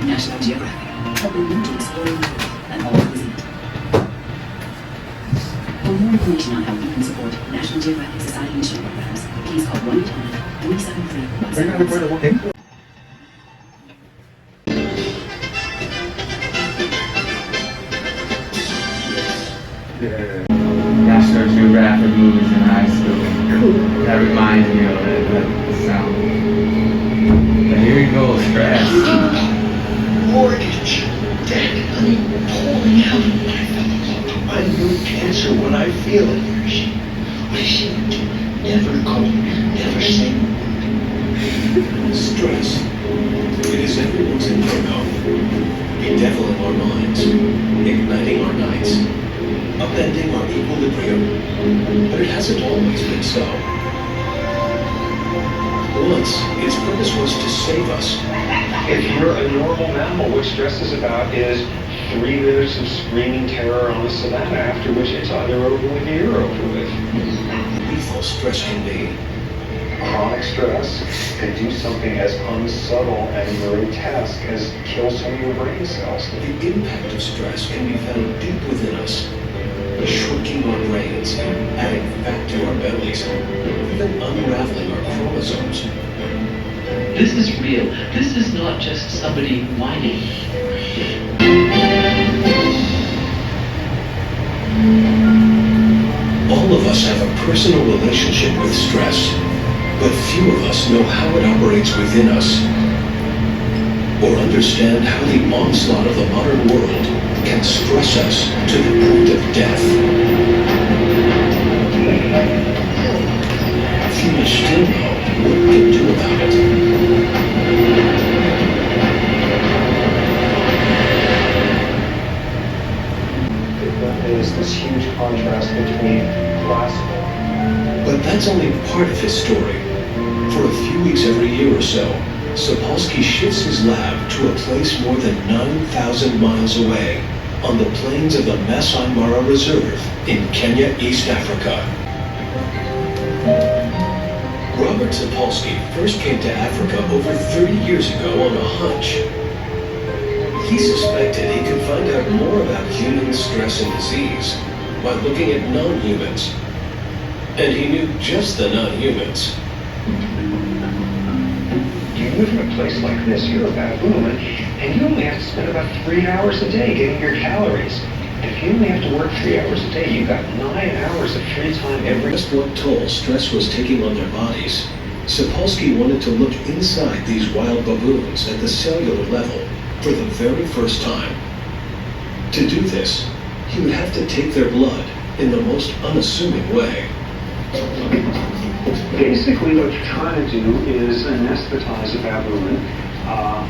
National Geographic, helping you to explore the world and all cuisine. For more information on how you can support National Geographic Society mission programs, please call 1-800-373-1777. The National Geographic movies in high school. That reminds me of the sound. But here we go, stress. Mortgage, debt, pulling out of my fellow. I knew cancer when I feel it. I seem to never cope, never say a word. Stress. It is everyone's inferno. A devil in our minds, igniting our nights, upending our equilibrium. But it hasn't always been so. Once, its purpose was to save us. If you're a normal mammal, what stress is about is 3 minutes of screaming terror on the savannah, after which it's either over with or you're over with. Lethal stress can be. Chronic stress can do something as unsubtle and grotesque as kill some of your brain cells. The impact of stress can be found deep within us, shrinking our brains, adding fat to our bellies, even unraveling our chromosomes. This is real. This is not just somebody whining. All of us have a personal relationship with stress, but few of us know how it operates within us, or understand how the onslaught of the modern world can stress us to the point of death. Few still know what we can do about it. There is this huge contrast between classical. But that's only part of his story. For a few weeks every year or so, Sapolsky shifts his lab to a place more than 9,000 miles away on the plains of the Masai Mara Reserve in Kenya, East Africa. Robert Sapolsky first came to Africa over 30 years ago on a hunch. He suspected he could find out more about human stress and disease by looking at non-humans. And he knew just the non-humans. You live in a place like this, you're a baboon, and you only have to spend about 3 hours a day getting your calories. If you only have to work 3 hours a day, you've got 9 hours of free time every day. Just what toll stress was taking on their bodies, Sapolsky wanted to look inside these wild baboons at the cellular level for the very first time. To do this, he would have to take their blood in the most unassuming way. Basically, what you're trying to do is anesthetize a baboon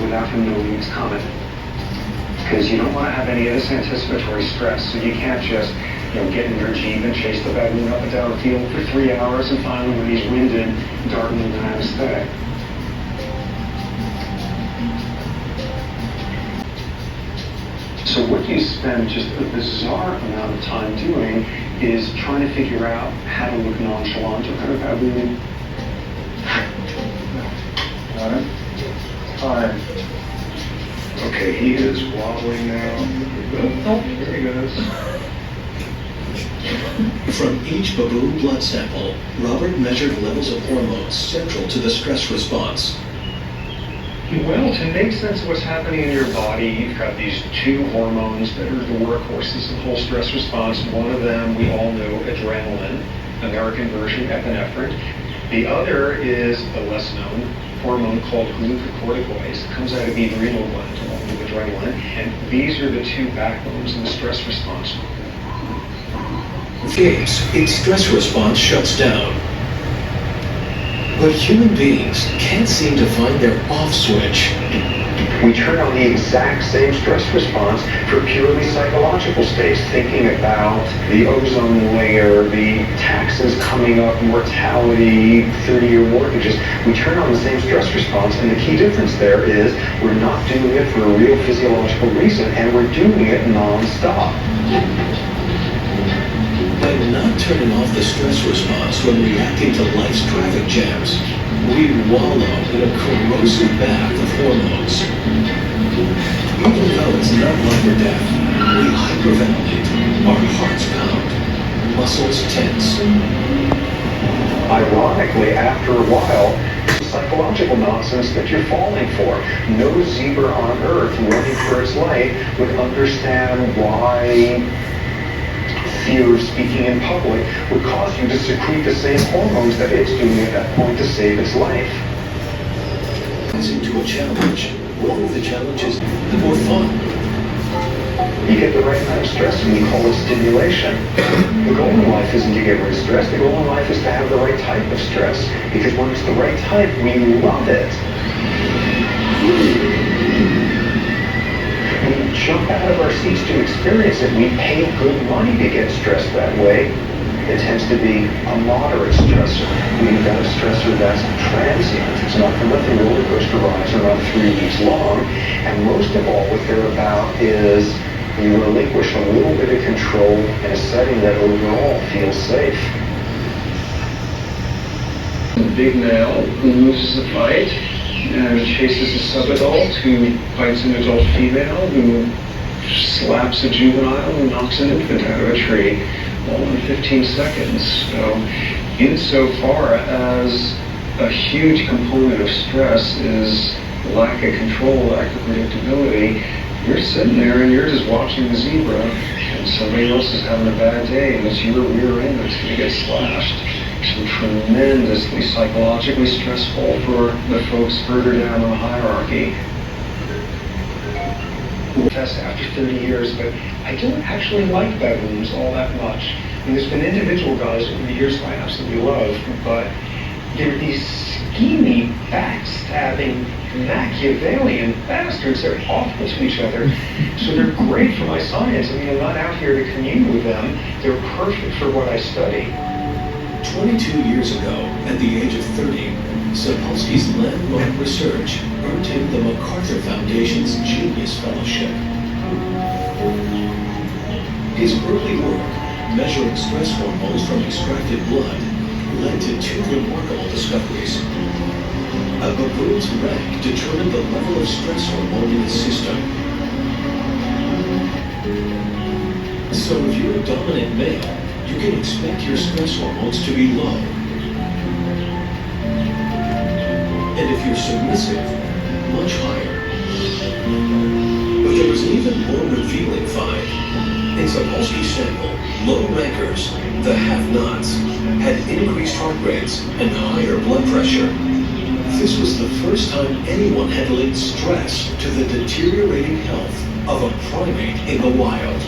without him knowing it's coming. Because you don't want to have any of this anticipatory stress, so you can't just get in your Jeep and chase the baboon up and down the field for 3 hours, and finally, when he's winded, dart him with an anesthetic. So what you spend just a bizarre amount of time doing is trying to figure out how to look nonchalant or kind of baboon. Got it? Fine. Okay, he is wobbling now. Oh, there he goes. From each baboon blood sample, Robert measured levels of hormones central to the stress response. Well, to make sense of what's happening in your body, you've got these 2 hormones that are the workhorses of the whole stress response. One of them, we all know, adrenaline, American version epinephrine. The other is a less known hormone called glucocorticoids. It comes out of the adrenal gland along with adrenaline, and these are the 2 backbones in the stress response. Gates, its stress response shuts down. But human beings can't seem to find their off switch. We turn on the exact same stress response for purely psychological states, thinking about the ozone layer, the taxes coming up, mortality, 30-year mortgages. We turn on the same stress response, and the key difference there is we're not doing it for a real physiological reason, and we're doing it non-stop. By not turning off the stress response when reacting to life's traffic jams, we wallow in a corrosive bath of hormones. Even though it's not life or death, we hyperventilate, our hearts pound, muscles tense. Ironically, after a while, psychological nonsense that you're falling for. No zebra on Earth running for its life would understand why fear of speaking in public would cause you to secrete the same hormones that it's doing at that point to save its life. Into a challenge. Whatever the challenge is, the more fun. You get the right amount of stress and we call it stimulation. The goal in life isn't to get rid of stress. The goal in life is to have the right type of stress. Because when it's the right type, we love it. We jump out of our seats to experience it. We pay good money to get stressed that way. It tends to be a moderate stressor. We've got a stressor that's transient. It's not going to let the roller coaster rides around 3 weeks long. And most of all, what they're about is you relinquish a little bit of control in a setting that overall feels safe. A big male who loses a fight and chases a sub-adult who fights an adult female who slaps a juvenile who knocks an infant out of a tree, all in 15 seconds. So, insofar as a huge component of stress is lack of control, lack of predictability, you're sitting there and you're just watching the zebra and somebody else is having a bad day and it's your rear end that's going to get slashed. So tremendously psychologically stressful for the folks further down the hierarchy. Test after 30 years, but I don't actually like baboons all that much. I mean, there's been individual guys over the years who I absolutely love, but they're these schemy, backstabbing, Machiavellian bastards. They're awful to each other. So they're great for my science. I mean, I'm not out here to commune with them. They're perfect for what I study. 22 years ago, at the age of 30, Sapolsky's landmark research earned him the MacArthur Foundation's Genius Fellowship. His early work, measuring stress hormones from extracted blood, led to two remarkable discoveries. A baboon's rank determined the level of stress hormone in his system. So if you're a dominant male, you can expect your stress hormones to be low. And if you're submissive, much higher. But there was an even more revealing find. In Sapolsky's sample, low rankers, the have-nots, had increased heart rates and higher blood pressure. This was the first time anyone had linked stress to the deteriorating health of a primate in the wild.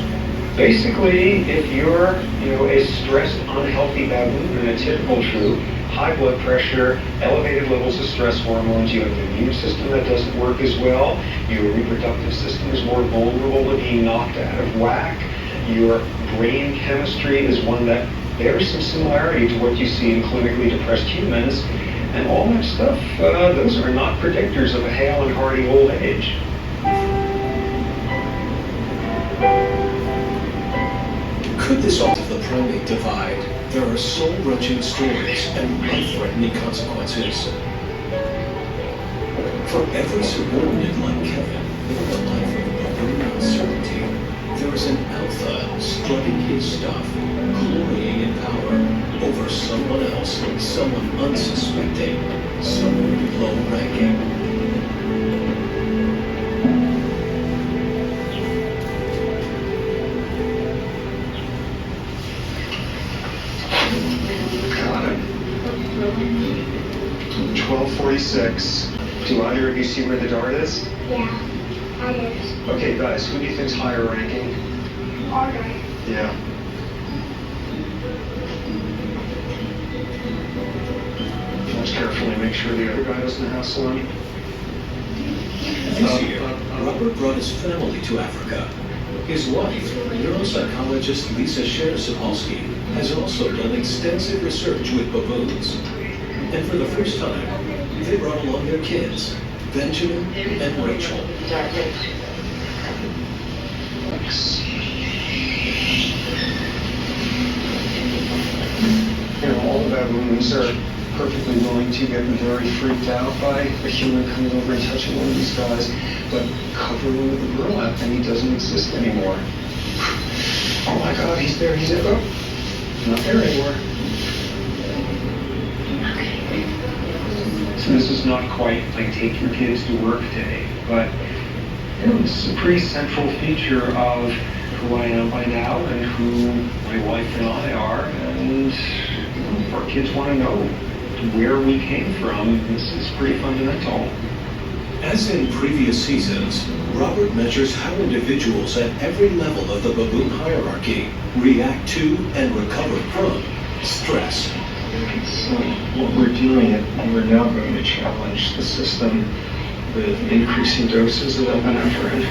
Basically, if you're, a stressed, unhealthy baboon in a typical troop, high blood pressure, elevated levels of stress hormones, you have an immune system that doesn't work as well, your reproductive system is more vulnerable to being knocked out of whack, your brain chemistry is one that bears some similarity to what you see in clinically depressed humans, and all that stuff, those are not predictors of a hale and hearty old age. Could this alter the primate divide? There are soul-wrenching stories and life-threatening consequences. For every subordinate like Kevin living a life of baboon uncertainty, there is an alpha strutting his stuff, glorying in power over someone else, someone unsuspecting, someone low-ranking. Got it. 1246. Do either of you see where the dart is? Yeah, others. Okay, guys, who do you think's higher ranking? Order. Yeah. Watch carefully, make sure the other guy doesn't hassle him. This year, Robert brought his family to Africa. His wife, neuropsychologist Lisa Scher Sapolsky, has also done extensive research with baboons. And for the first time, they brought along their kids, Benjamin and Rachel. All the baboons are perfectly willing to get very freaked out by a human coming over and touching one of these guys, but cover him with a burlap and he doesn't exist anymore. Oh my God, he's there, oh, not there anymore. So this is not quite like take your kids to work day, but this is a pretty central feature of who I am by now and who my wife and I are, and our kids want to know where we came from. This is pretty fundamental. As in previous seasons, Robert measures how individuals at every level of the baboon hierarchy react to and recover from stress. So what we're doing, we're now going to challenge the system with increasing doses of epinephrine.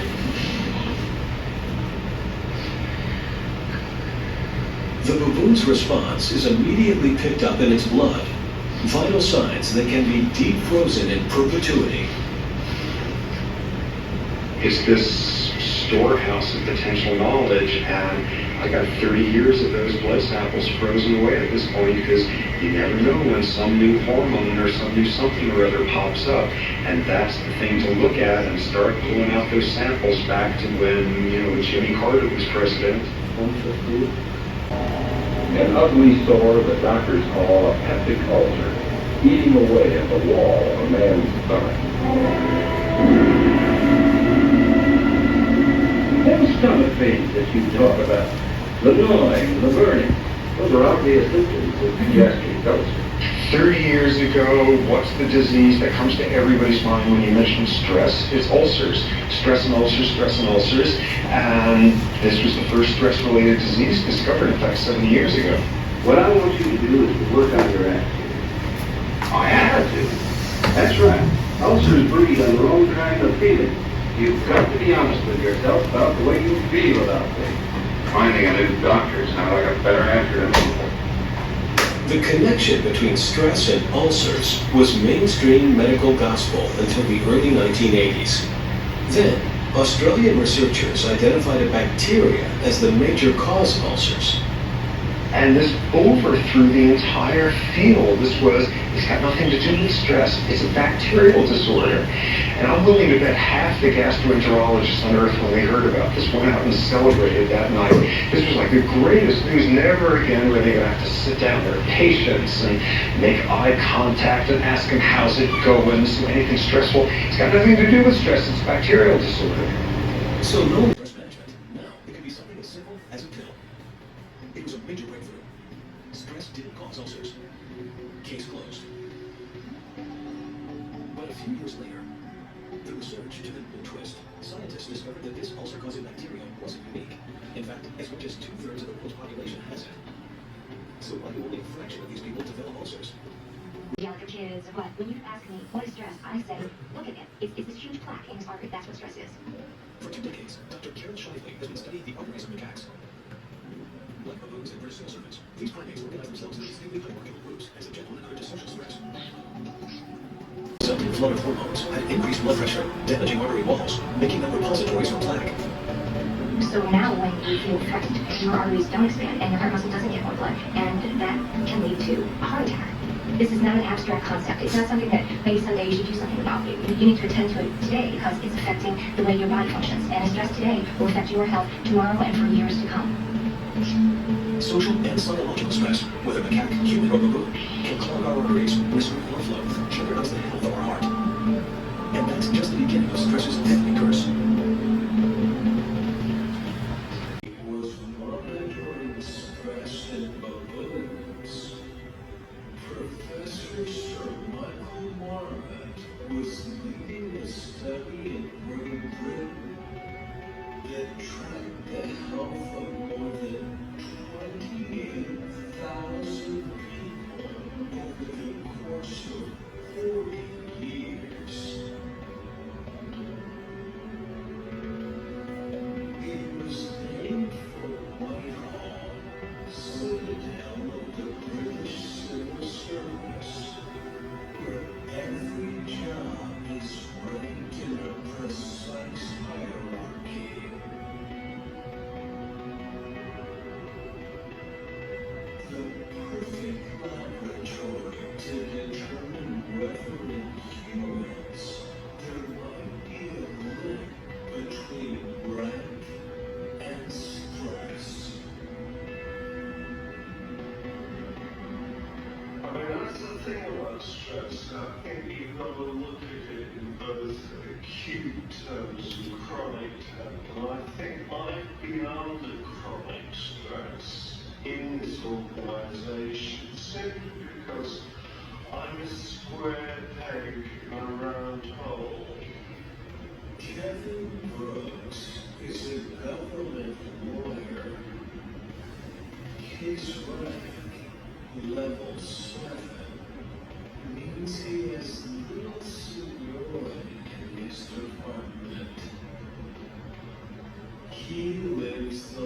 The baboon's response is immediately picked up in its blood, vital signs that can be deep frozen in perpetuity. It's this storehouse of potential knowledge, and I got 30 years of those blood samples frozen away at this point because you never know when some new hormone or some new something or other pops up, and that's the thing to look at and start pulling out those samples back to when, Jimmy Carter was president. An ugly sore that doctors call a peptic ulcer, eating away at the wall of a man's stomach. Those stomach pains that you talk about, the gnawing, the burning, those are obvious symptoms of gastric ulcer. 30 years ago, what's the disease that comes to everybody's mind when you mention stress? It's ulcers. Stress and ulcers, stress and ulcers. And this was the first stress-related disease discovered, in fact, 70 years ago. What I want you to do is to work on your attitude. I have to. That's right. Ulcers breed on their own kind of feeling. You've got to be honest with yourself about the way you feel about things. Finding a new doctor sounds like a better answer than before. The connection between stress and ulcers was mainstream medical gospel until the early 1980s. Then, Australian researchers identified a bacteria as the major cause of ulcers. And this overthrew the entire field. It's got nothing to do with stress. It's a bacterial disorder. And I'm willing to bet half the gastroenterologists on earth, when they heard about this, went out and celebrated that night. This was like the greatest news. Never again were they going to have to sit down with their patients and make eye contact and ask them how's it going, so anything stressful. It's got nothing to do with stress. It's a bacterial disorder. So no stress management. Now, it could be something as simple as a pill. It was a major breakthrough. Stress didn't cause ulcers. Case closed. But a few years later, the research took a new twist. Scientists discovered that this ulcer-causing bacteria wasn't unique. In fact, as much as 2/3 of the world's population has it. So why do only a fraction of these people develop ulcers? Yell at your kids, what? When you ask me, what is stress? I say, look at it. It's this huge plaque in his artery. That's what stress is. For 2 decades, Dr. Karen Shively has been studying the arteries of macaques. Like baboons and British civil servants, these primates organize themselves into distinctly hierarchical groups as a gentle and social threat. Some flow of hormones had increased blood pressure, damaging artery walls, making them repositories for plaque. So now when you feel threatened, your arteries don't expand and your heart muscle doesn't get more blood, and that can lead to a heart attack. This is not an abstract concept. It's not something that maybe someday you should do something about. You need to attend to it today because it's affecting the way your body functions. And stress today will affect your health tomorrow and for years to come. Social and psychological stress, whether macaque, human, or baboon, can clog our arteries, restrict blood flow, jeopardize the health of our heart. And that's just the beginning of stress's deadly curse. Was monitoring stress in baboons. Professor Sir Michael Marmot was leading a study in Great Britain that tracked the health of more than 28,000 people over the course of 40 years. It was named for Whitehall, citadel of the British Civil Service, where every job is ranked in a precise hierarchy. terms of chronic and I think I've beyond the chronic stress in this organisation simply because I'm a square peg in a round hole. Kevin Brooks is a government lawyer. His rank, level 7, means he has little seniority in his department. He lives the